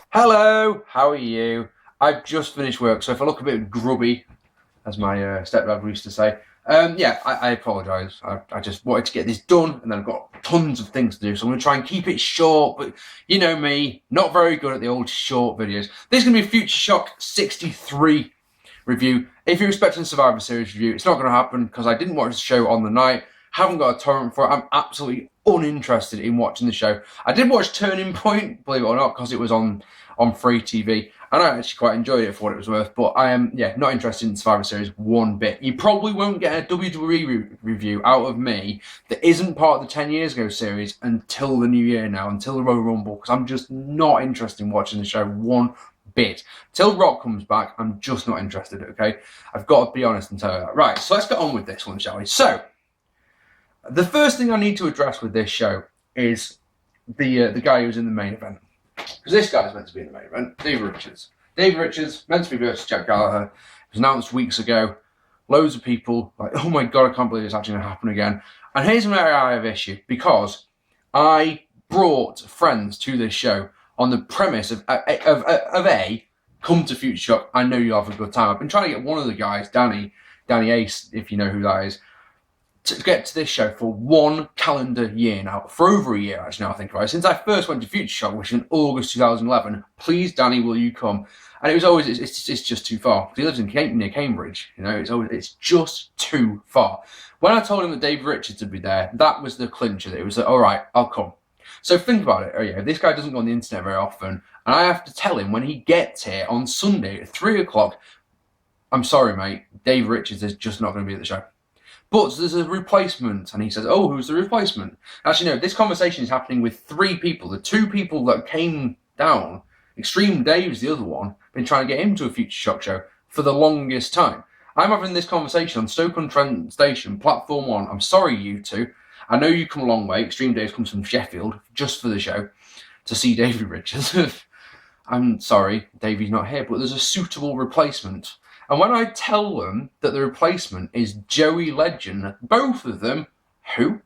Hello, how are you? I've just finished work, so if I look a bit grubby, as my stepdad used to say, I apologise. I just wanted to get this done, and then I've got tons of things to do, so I'm going to try and keep it short, but you know me, not very good at the old short videos. This is going to be a Futureshock 63 review. If you're expecting a Survivor Series review, it's not going to happen because I didn't watch the show on the night, haven't got a torrent for it. I'm absolutely uninterested in watching the show. I did watch Turning Point, believe it or not, because it was on free TV, and I actually quite enjoyed it for what it was worth. But I am, not interested in Survivor Series one bit. You probably won't get a WWE review out of me that isn't part of the 10 years ago series until the new year now, until the Royal Rumble, because I'm just not interested in watching the show one bit. Till Rock comes back, I'm just not interested, okay? I've got to be honest and tell you that. Right, so let's get on with this one, shall we? So, the first thing I need to address with this show is the guy who's in the main event. Because this guy's meant to be in the main event, David Richards. David Richards, meant to be versus Jack Gallagher. It was announced weeks ago. Loads of people like, oh my God, I can't believe it's actually going to happen again. And here's where I have issue, because I brought friends to this show on the premise of come to Futureshock, I know you'll have a good time. I've been trying to get one of the guys, Danny Ace, if you know who that is, to get to this show for 1 calendar year now, for over a year actually now I think about it. Since I first went to Futureshock, which was in August 2011, please Danny, will you come? And it was always, it's just too far. He lives near Cambridge, you know, it's just too far. When I told him that Dave Richards would be there, that was the clincher. It was like, all right, I'll come. So think about it. Oh yeah, this guy doesn't go on the internet very often, and I have to tell him when he gets here on Sunday at 3 o'clock, I'm sorry mate, Dave Richards is just not going to be at the show. But there's a replacement, and he says, oh, who's the replacement? Actually, no, this conversation is happening with 3 people. The 2 people that came down, Extreme Dave's the other one, been trying to get him to a Futureshock show for the longest time. I'm having this conversation on Stoke-on-Trent Station, Platform 1. I'm sorry, you two. I know you come a long way. Extreme Dave comes from Sheffield just for the show to see David Richards. I'm sorry, Davey's not here, but there's a suitable replacement. And when I tell them that the replacement is Joey Legend, both of them, who?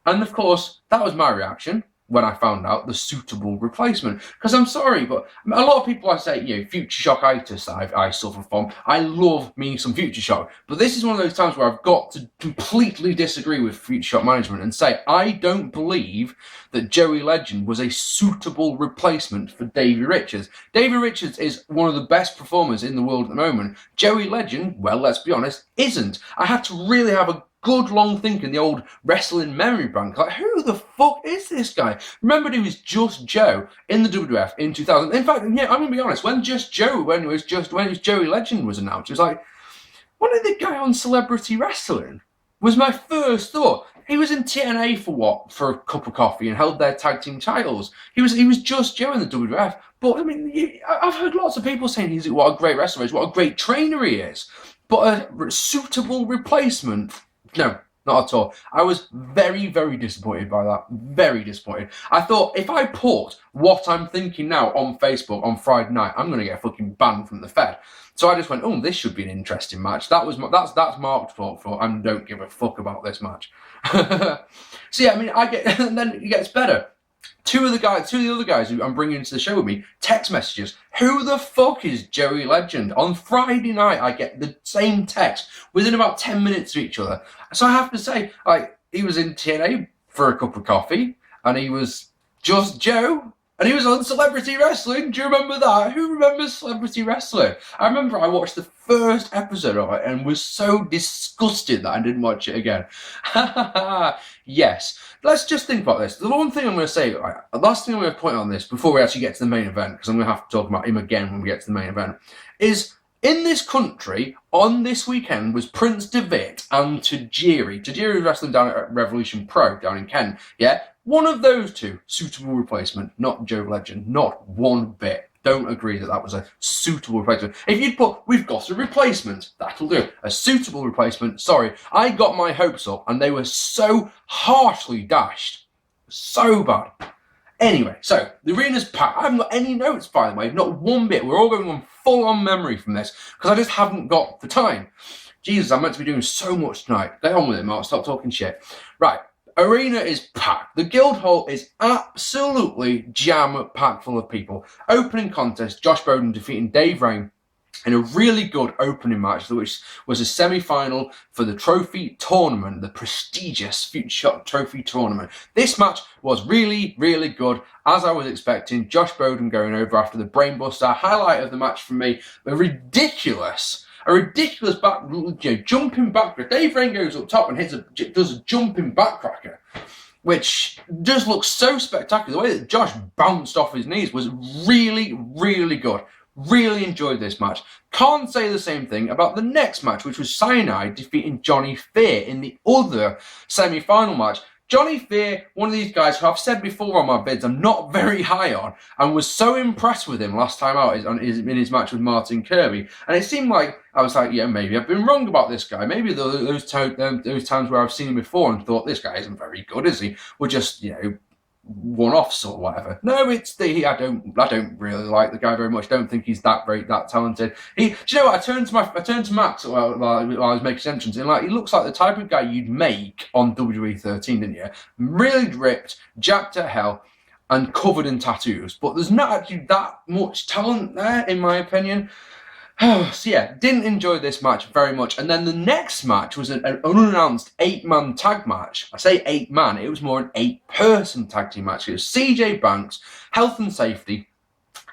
And of course, that was my reaction when I found out the suitable replacement. Because I'm sorry, but a lot of people I say, Futureshock-itis I suffer from. I love me some Futureshock. But this is one of those times where I've got to completely disagree with Futureshock management and say, I don't believe that Joey Legend was a suitable replacement for Davey Richards. Davey Richards is one of the best performers in the world at the moment. Joey Legend, well, let's be honest, isn't. I had to really have a good long think in the old wrestling memory bank. Like, who the fuck is this guy? Remember, he was Just Joe in the WWF in 2000. In fact, I'm gonna be honest. When Joey Legend was announced, it was like, what is the guy on Celebrity Wrestling? Was my first thought. He was in TNA for a cup of coffee and held their tag team titles. He was Just Joe in the WWF. But I mean, I've heard lots of people saying what a great wrestler he is, what a great trainer he is. But a suitable replacement. No, not at all. I was very, very disappointed by that. Very disappointed. I thought if I put what I'm thinking now on Facebook on Friday night, I'm going to get fucking banned from the Fed. So I just went, oh, this should be an interesting match. That's marked for and don't give a fuck about this match. So yeah, I mean, and then it gets better. Two of the other guys who I'm bringing into the show with me, text messages. Who the fuck is Joey Legend? On Friday night, I get the same text within about 10 minutes of each other. So I have to say, he was in TNA for a cup of coffee, and he was Just Joe, and he was on Celebrity Wrestling. Do you remember that? Who remembers Celebrity Wrestling? I remember I watched the first episode of it and was so disgusted that I didn't watch it again. Yes. Let's just think about this. The one thing I'm going to say, the last thing I'm going to point on this before we actually get to the main event, because I'm going to have to talk about him again when we get to the main event, is in this country, on this weekend, was Prince Devitt and Tajiri. Tajiri was wrestling down at Revolution Pro down in Kent, yeah? One of those two, suitable replacement, not Joe Legend, not one bit. Don't agree that was a suitable replacement. If you'd put, we've got a replacement, that'll do. A suitable replacement, sorry. I got my hopes up and they were so harshly dashed. So bad. Anyway, so the arena's packed. I haven't got any notes, by the way, not one bit. We're all going on full-on memory from this because I just haven't got the time. Jesus, I'm meant to be doing so much tonight. Get on with it, Mark. Stop talking shit. Right. arena is packed. The Guildhall is absolutely jam-packed full of people. Opening contest, Josh Bowden defeating Dave Rain in a really good opening match, which was a semi-final for the trophy tournament, the prestigious Futureshock trophy tournament. This match was really, really good, as I was expecting. Josh Bowden going over after the brainbuster. Highlight of the match for me, a ridiculous back, jumping back. Dave Rain goes up top and does a jumping backcracker, which just looks so spectacular. The way that Josh bounced off his knees was really, really good. Really enjoyed this match. Can't say the same thing about the next match, which was Cyanide defeating Johnny Fear in the other semi-final match. Johnny Fear, one of these guys who I've said before on my vids I'm not very high on, and was so impressed with him last time out in his match with Martin Kirby. And it seemed like, I was like, yeah, maybe I've been wrong about this guy. Maybe those times where I've seen him before and thought, this guy isn't very good, is he? We're just, one-offs or whatever. No, I don't really like the guy very much. Don't think he's that talented. Do you know what? I turned to Max while I was making his entrance, and he looks like the type of guy you'd make on WWE 13, didn't you? Really ripped, jacked to hell, and covered in tattoos. But there's not actually that much talent there, in my opinion. So yeah, didn't enjoy this match very much. And then the next match was an unannounced 8-man tag match. I say 8-man, it was more an 8-person tag team match. It was CJ Banks, Health and Safety,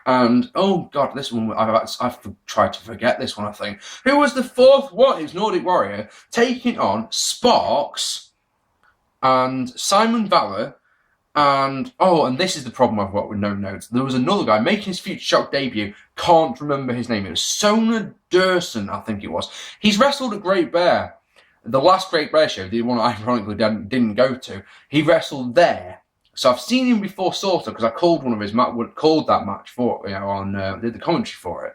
and oh god, this one, I've tried to forget this one, I think. Who was the fourth one? It was Nordic Warrior, taking on Sparks and Simon Valor. And this is the problem I've got with no notes. There was another guy making his Futureshock debut. Can't remember his name. It was Sona Durson, I think it was. He's wrestled at Great Bear. The last Great Bear show, the one I ironically didn't go to. He wrestled there. So I've seen him before, sort of, because I called that match for did the commentary for it.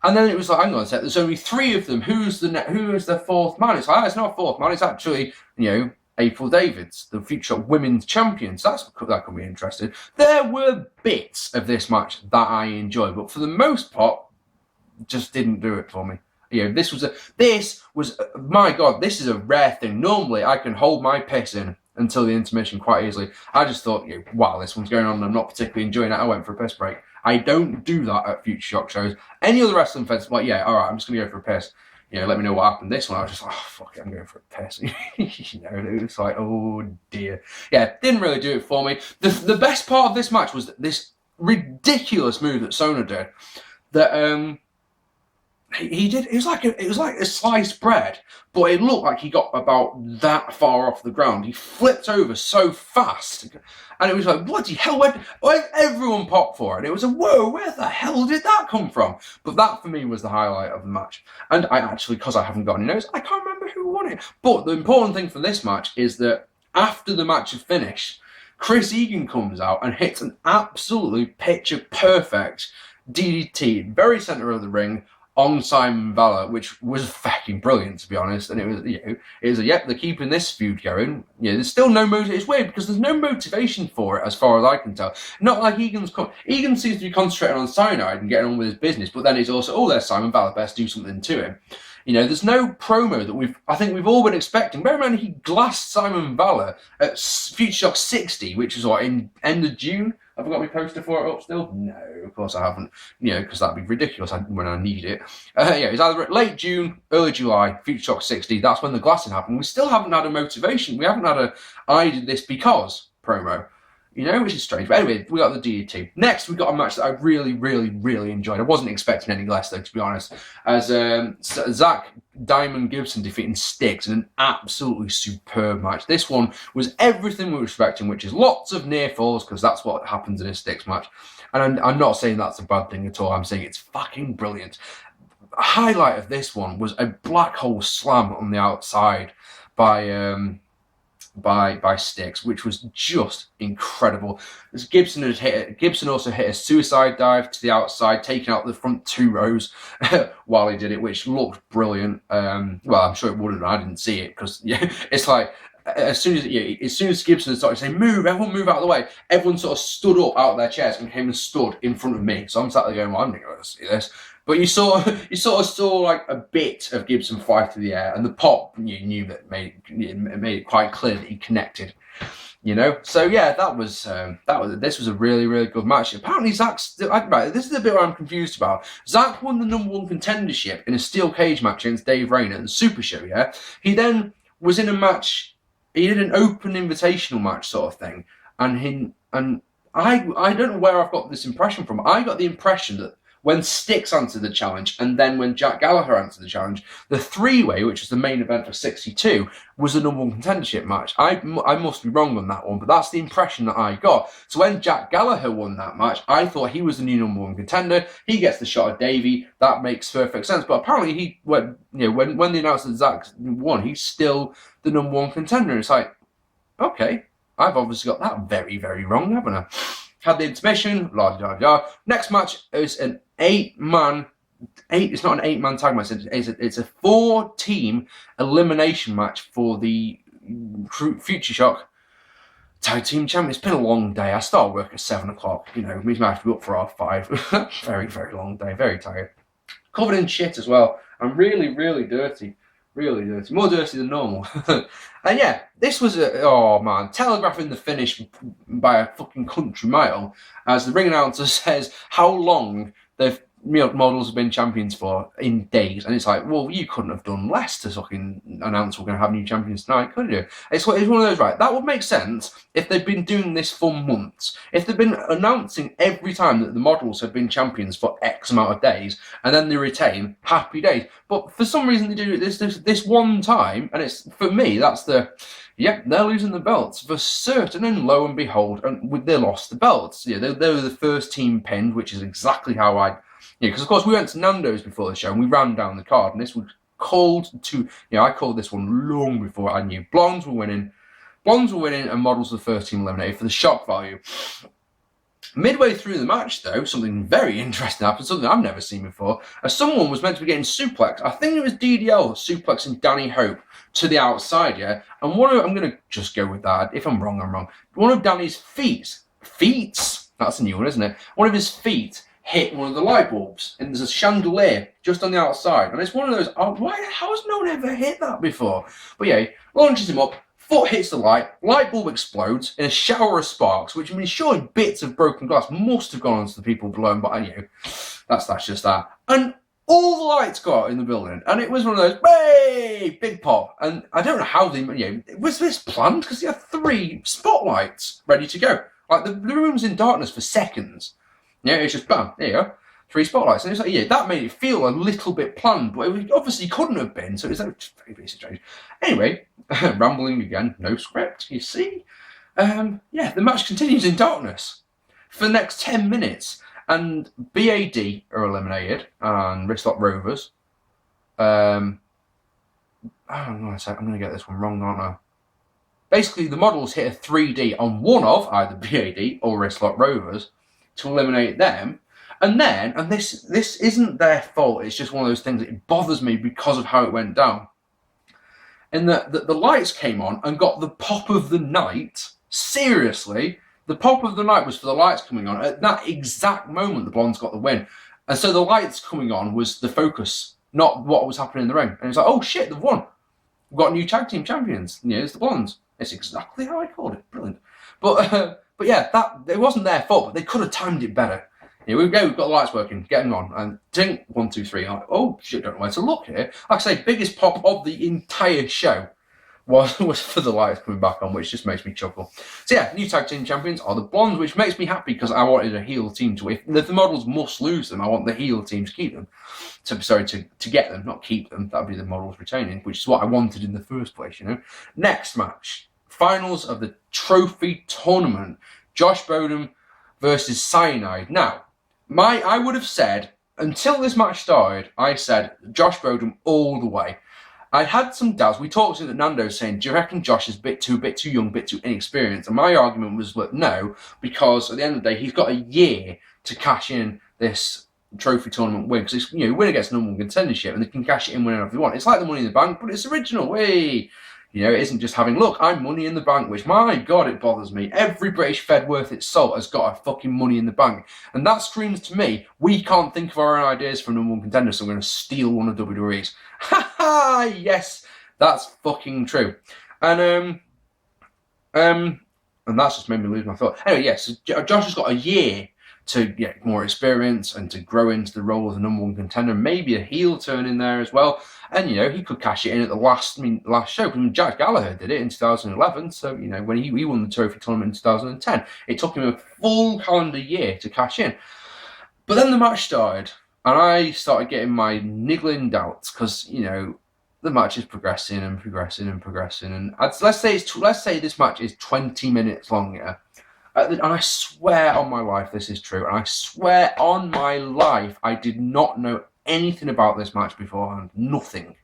And then it was like, hang on a sec, there's only 3 of them. Who is the fourth man? It's like, it's not a fourth man. It's actually, April Davids, the future women's champions. That could be interesting. There were bits of this match that I enjoyed, but for the most part, just didn't do it for me. This was my god, this is a rare thing. Normally, I can hold my piss in until the intermission quite easily. I just thought, wow, this one's going on and I'm not particularly enjoying it. I went for a piss break. I don't do that at Futureshock shows. Any other wrestling fans, like, yeah, all right, I'm just going to go for a piss. Let me know what happened. This one, I was just like, oh, fuck it, I'm going for a piss. It was like, oh, dear. Yeah, didn't really do it for me. The best part of this match was this ridiculous move that Sona did. That, he did. It was like a sliced bread, but it looked like he got about that far off the ground. He flipped over so fast, and it was like, what the hell? Where everyone popped for it. It was a whoa. Where the hell did that come from? But that for me was the highlight of the match. And I actually, because I haven't got any notes, I can't remember who won it. But the important thing for this match is that after the match had finished, Chris Egan comes out and hits an absolutely picture perfect DDT, very center of the ring, on Simon Valor, which was fucking brilliant, to be honest. And it was yep, they're keeping this feud going. There's still no motive. It's weird because there's no motivation for it, as far as I can tell. Not like Egan seems to be concentrating on Cyanide and getting on with his business, but then he's also, there's Simon Valor, best do something to him. There's no promo that I think we've all been expecting. Bear in mind, he glassed Simon Valor at Futureshock 60, which was in end of June. Have I got my poster for it up still? No, of course I haven't. Because that'd be ridiculous when I need it. It's either late June, early July, Futureshock 60. That's when the glassing happened. We still haven't had a motivation. We haven't had I did this because promo. Which is strange. But anyway, we got the DDT. Next, we got a match that I really, really, really enjoyed. I wasn't expecting any less, though, to be honest. As Zach Diamond Gibson defeating Styx in an absolutely superb match. This one was everything we were expecting, which is lots of near falls, because that's what happens in a Styx match. And I'm not saying that's a bad thing at all. I'm saying it's fucking brilliant. A highlight of this one was a black hole slam on the outside by Styx, which was just incredible. As Gibson also hit a suicide dive to the outside, taking out the front 2 rows while he did it, which looked brilliant. Well, I'm sure it would have. I didn't see it because it's like as soon as Gibson started saying move, everyone move out of the way, everyone sort of stood up out of their chairs and came and stood in front of me. So I'm sat there going, well, I'm not going to see this. But you sort of saw like a bit of Gibson fly through the air, and the pop you knew that made it quite clear that he connected. So yeah, this was a really, really good match. Apparently Zach's right. This is the bit where I'm confused about. Zach won the #1 contendership in a steel cage match against Dave Rayner at the Super Show. Yeah, he then was in a match. He did an open invitational match sort of thing, and I don't know where I've got this impression from. I got the impression that when Styx answered the challenge, and then when Jack Gallagher answered the challenge, the three-way, which was the main event for 62, was the #1 contendership match. I must be wrong on that one, but that's the impression that I got. So when Jack Gallagher won that match, I thought he was the new #1 contender. He gets the shot at Davey. That makes perfect sense. But apparently when they announced that Zach won, he's still the #1 contender. It's like, okay, I've obviously got that very, very wrong, haven't I? Had the intermission, la-da-da-da. Next match is an it's not an 8-man tag match, it's a 4-team elimination match for the Futureshock Tag Team Champion. It's been a long day. I start work at 7 o'clock, it means I have to be up for 5:30. Very, very long day, very tired. Covered in shit as well. I'm really, really dirty. Really dirty. More dirty than normal. And yeah, this was telegraphing the finish by a fucking country mile, as the ring announcer says how long the models have been champions for in days. And it's like, well, you couldn't have done less to fucking announce we're going to have new champions tonight, could you? It's one of those, right? That would make sense if they've been doing this for months. If they've been announcing every time that the models have been champions for X amount of days, and then they retain, happy days. But for some reason they do it this one time, and it's, for me, that's the... Yep, they're losing the belts for certain, and lo and behold, they lost the belts. Yeah, they were the first team pinned, which is exactly how because of course we went to Nando's before the show and we ran down the card, and this was called to, I called this one long before I knew. Blondes were winning, and models were the first team eliminated for the shock value. Midway through the match, though, something very interesting happened, something I've never seen before, as someone was meant to be getting suplexed. I think it was DDL suplexing Danny Hope to the outside, yeah? And I'm going to just go with that. If I'm wrong, I'm wrong. One of Danny's feet, that's a new one, isn't it? One of his feet hit one of the light bulbs, and there's a chandelier just on the outside. And it's one of those, how has no one ever hit that before? But yeah, launches him up, foot hits the light bulb explodes in a shower of sparks, which means surely bits of broken glass must have gone onto the people below him, but anyway, that's just that. And all the lights got out in the building, and it was one of those, hey, big pop. And I don't know how was this planned? Because they had 3 spotlights ready to go. Like, the room was in darkness for seconds. Yeah, it's just bam, there you go. 3 spotlights. And it's like, that made it feel a little bit planned, but it obviously couldn't have been, so it's like, very, very strange. Anyway, rambling again, no script, you see. The match continues in darkness for the next 10 minutes, and BAD are eliminated, and Wristlock Rovers. I'm going to get this one wrong, aren't I? Basically, the models hit a 3D on one of either BAD or Wristlock Rovers to eliminate them. And this isn't their fault, it's just one of those things that it bothers me because of how it went down. And the lights came on and got the pop of the night. Seriously, the pop of the night was for the lights coming on. At that exact moment, the Blondes got the win. And so the lights coming on was the focus, not what was happening in the ring. And it's like, oh shit, they've won. We've got new tag team champions. It's the Blondes. It's exactly how I called it. Brilliant. But yeah, it wasn't their fault, but they could have timed it better. Here we go, we've got the lights working, getting on, and ting, 1, 2, 3. Like, oh shit, don't know where to look here. Like I say, biggest pop of the entire show was for the lights coming back on, which just makes me chuckle. So yeah, new tag team champions are the Blondes, which makes me happy because I wanted a heel team to win. If the models must lose them, I want the heel team to keep them. To get them, not keep them. That'd be the models retaining, which is what I wanted in the first place, Next match. Finals of the trophy tournament. Josh Bodum versus Cyanide. Now, I would have said, until this match started, I said Josh Bodum all the way. I had some doubts. We talked to Nando's saying, do you reckon Josh is a bit too young, a bit too inexperienced? And my argument was, look, no, because at the end of the day, he's got a year to cash in this trophy tournament win. Because winner gets #1 contendership, and they can cash it in whenever they want. It's like the Money in the Bank, but it's original. Way. You know, it isn't just having, look, I'm Money in the Bank, which, my God, it bothers me. Every British Fed worth its salt has got a fucking Money in the Bank. And that screams to me, we can't think of our own ideas for number one contender, so I'm going to steal one of WWE's. Ha ha! Yes, that's fucking true. And that's just made me lose my thought. Anyway, yes, Josh has got a year to get more experience and to grow into the role of the number one contender. Maybe a heel turn in there as well. And, you know, he could cash it in at the last show. Because Jack Gallagher did it in 2011. So, you know, when he won the trophy tournament in 2010, it took him a full calendar year to cash in. But then the match started, and I started getting my niggling doubts because, you know, the match is progressing and progressing and progressing. And let's say this match is 20 minutes long, yeah. And I swear on my life this is true. And I swear on my life I did not know anything about this match beforehand. Nothing.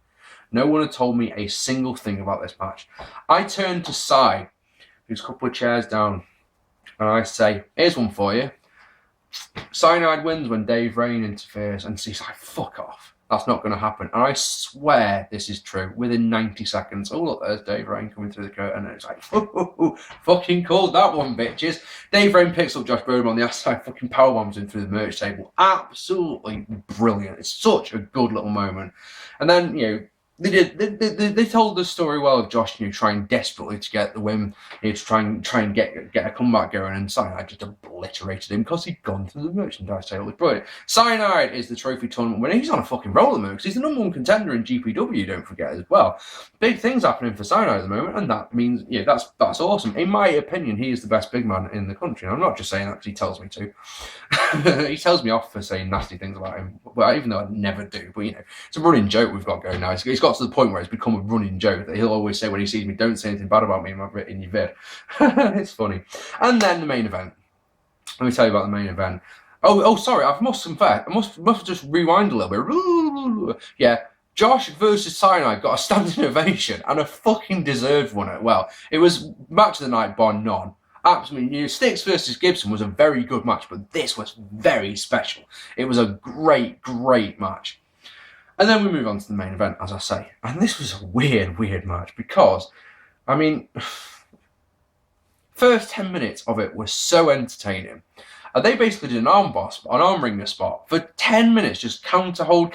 No one had told me a single thing about this match. I turned to Cy, who's a couple of chairs down, and I say, here's one for you. Cyanide wins when Dave Rain interferes, and he's like, fuck off. That's not going to happen. And I swear this is true. Within 90 seconds, oh look, there's Dave Rain coming through the curtain, and it's like, fucking called that one, bitches. Dave Rain picks up Josh Brodum on the outside, fucking powerbombs him through the merch table. Absolutely brilliant. It's such a good little moment. And then, you know, they told the story well of Josh, you know, trying desperately to get the win, you know, to try and get a comeback going, and Cyanide just obliterated him because he'd gone to the merchandise table. It's brilliant. Cyanide is the trophy tournament winner. He's on a fucking roll at the moment because he's the number one contender in GPW, don't forget, as well. Big things happening for Cyanide at the moment, and that means, yeah, that's awesome. In my opinion, he is the best big man in the country. And I'm not just saying that because he tells me to. He tells me off for saying nasty things about him, well, even though I never do. But, you know, it's a running joke we've got going now. He's got to the point where it's become a running joke that he'll always say when he sees me, don't say anything bad about me in your vid. It's funny. And then the main event. Let me tell you about the main event. Oh, sorry, I must confess. I must just rewind a little bit. Yeah, Josh versus Cyanide got a standing ovation and a fucking deserved one. Well, it was match of the night bar none. Absolutely, you know, Styx versus Gibson was a very good match, but this was very special. It was a great, great match. And then we move on to the main event, as I say. And this was a weird, weird match because, I mean, first 10 minutes of it was so entertaining. And they basically did an arm ringer spot for 10 minutes, just counter hold.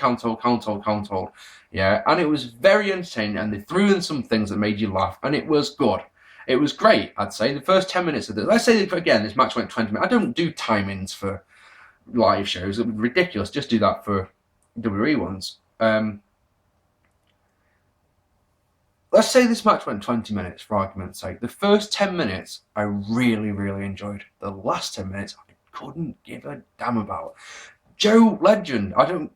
Yeah, and it was very entertaining, and they threw in some things that made you laugh, and it was good. It was great, I'd say. The first 10 minutes of this, let's say, again, this match went 20 minutes. I don't do timings for live shows. It would be ridiculous. Just do that for WWE ones. Let's say this match went 20 minutes, for argument's sake. The first 10 minutes, I really, really enjoyed. The last 10 minutes, I couldn't give a damn about. Joe Legend, I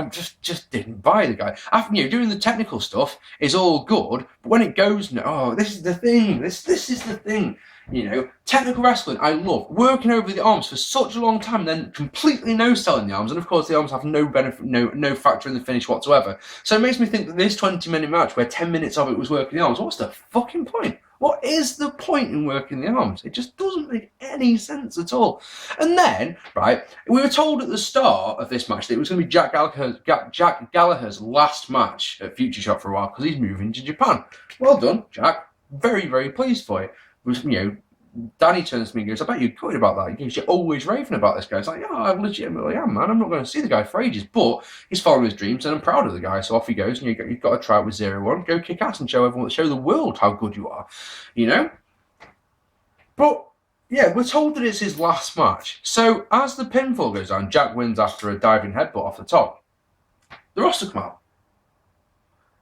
just didn't buy the guy. After, you know, doing the technical stuff is all good, but when it goes, this is the thing. This is the thing. You know, technical wrestling, I love. Working over the arms for such a long time, then completely no-selling the arms, and of course the arms have no benefit, no factor in the finish whatsoever. So it makes me think that this 20-minute match, where 10 minutes of it was working the arms, what's the fucking point? What is the point in working the arms? It just doesn't make any sense at all. And then, right, we were told at the start of this match that it was going to be Jack Gallagher's last match at Futureshock for a while because he's moving to Japan. Well done, Jack. Very, very pleased for you. You know, Danny turns to me and goes, I bet you're good about that. He goes, you're always raving about this guy. It's like, yeah, I legitimately am, man. I'm not going to see the guy for ages, but he's following his dreams and I'm proud of the guy. So off he goes, and you've got to try it with 0-1. Go kick ass and show the world how good you are, you know? But, yeah, we're told that it's his last match. So as the pinfall goes on, Jack wins after a diving headbutt off the top. The roster come out.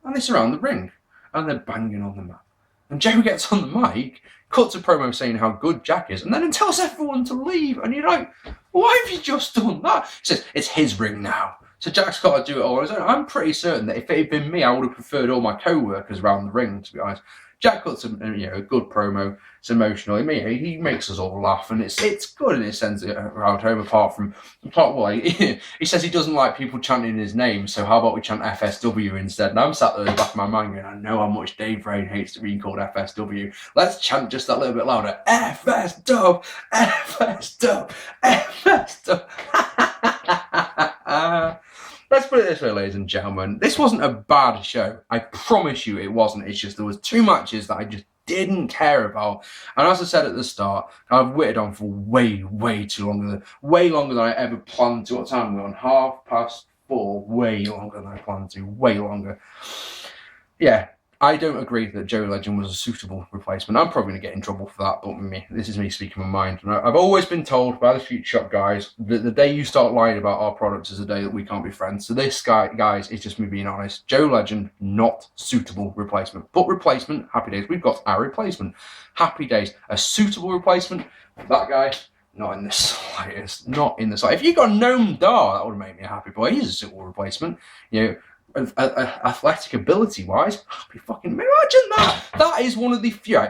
And they surround the ring. And they're banging on the mat. And Joe gets on the mic, cuts a promo saying how good Jack is, and then tells everyone to leave. And you're like, why have you just done that? He says, it's his ring now. So Jack's got to do it all on his own. I'm pretty certain that if it had been me, I would have preferred all my co-workers around the ring, to be honest. Jack cuts a good promo. It's emotional. He makes us all laugh, and it's good in his sense around home. He says he doesn't like people chanting his name, so how about we chant FSW instead? And I'm sat there in the back of my mind going, I know how much Dave Rain hates to be called FSW. Let's chant just that little bit louder. FSW, FSW, FSW. Let's put it it this way, ladies and gentlemen. This wasn't a bad show. I promise you it wasn't. It's just there was 2 matches that I just didn't care about. And as I said at the start, I've waited on for way too long. Way longer than I ever planned to. What time are we on? 4:30. Way longer than I planned to. Way longer. Yeah. I don't agree that Joey Legend was a suitable replacement. I'm probably going to get in trouble for that, but this is me speaking my mind. And I've always been told by the Futureshock guys that the day you start lying about our products is the day that we can't be friends. So this guy, guys, is just me being honest. Joey Legend, not suitable replacement. But replacement, happy days. We've got our replacement. Happy days. A suitable replacement. That guy, not in the slightest. Not in the slightest. If you got Noam Dar, that would have made me a happy boy. He's a suitable replacement. You know, athletic ability wise, happy fucking imagine that. That is one of the few.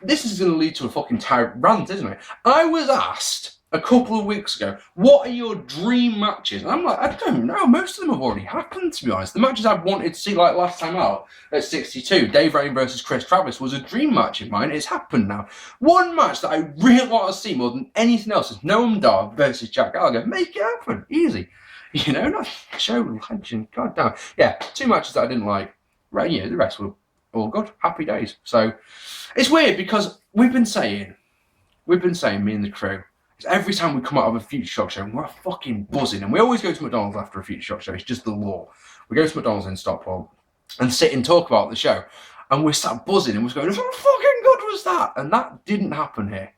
This is going to lead to a fucking rant, isn't it? I was asked a couple of weeks ago, what are your dream matches? And I'm like, I don't know. Most of them have already happened, to be honest. The matches I wanted to see, like last time out at 62, Dave Rain versus Chris Travis was a dream match of mine. It's happened now. One match that I really want to see more than anything else is Noam Dar versus Jack Gallagher. Make it happen, easy. You know, not Joe Legend. God damn. Yeah, 2 matches that I didn't like. Right, yeah, the rest were all good. Happy days. So it's weird because we've been saying, me and the crew, every time we come out of a Futureshock show, we're fucking buzzing. And we always go to McDonald's after a Futureshock show. It's just the law. We go to McDonald's in Stockport and sit and talk about the show. And we're sat buzzing and we're going, how fucking good was that? And that didn't happen here.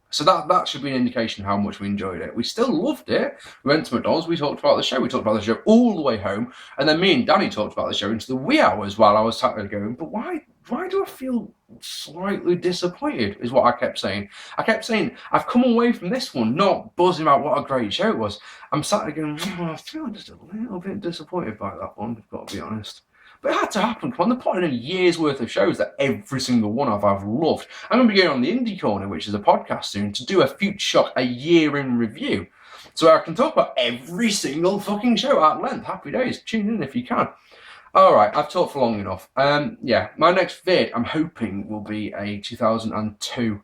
So that should be an indication of how much we enjoyed it. We still loved it. We went to McDonald's, we talked about the show. We talked about the show all the way home. And then me and Danny talked about the show into the wee hours while I was sat there going, but why do I feel slightly disappointed, is what I kept saying. I kept saying, I've come away from this one not buzzing about what a great show it was. I'm sat there going, I feel just a little bit disappointed by that one, I've got to be honest. But it had to happen. Come on, they're putting in a year's worth of shows that every single one of I've loved. I'm going to be going on the Indie Corner, which is a podcast soon, to do a Futureshock a year in review. So I can talk about every single fucking show at length. Happy days. Tune in if you can. Alright, I've talked for long enough. Yeah, my next vid, I'm hoping, will be a 2002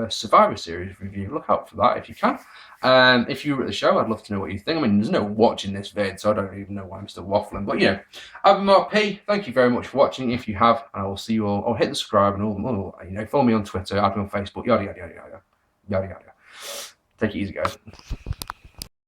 Survivor Series review. Look out for that if you can. If you were at the show, I'd love to know what you think. I mean, there's no watching this vid, so I don't even know why I'm still waffling. But, you know, I've been Mark P. Thank you very much for watching. If you have, and I will see you all. Or hit the subscribe and all, you know, follow me on Twitter, add me on Facebook, yada, yada, yada, yada. Yada, yada. Take it easy, guys.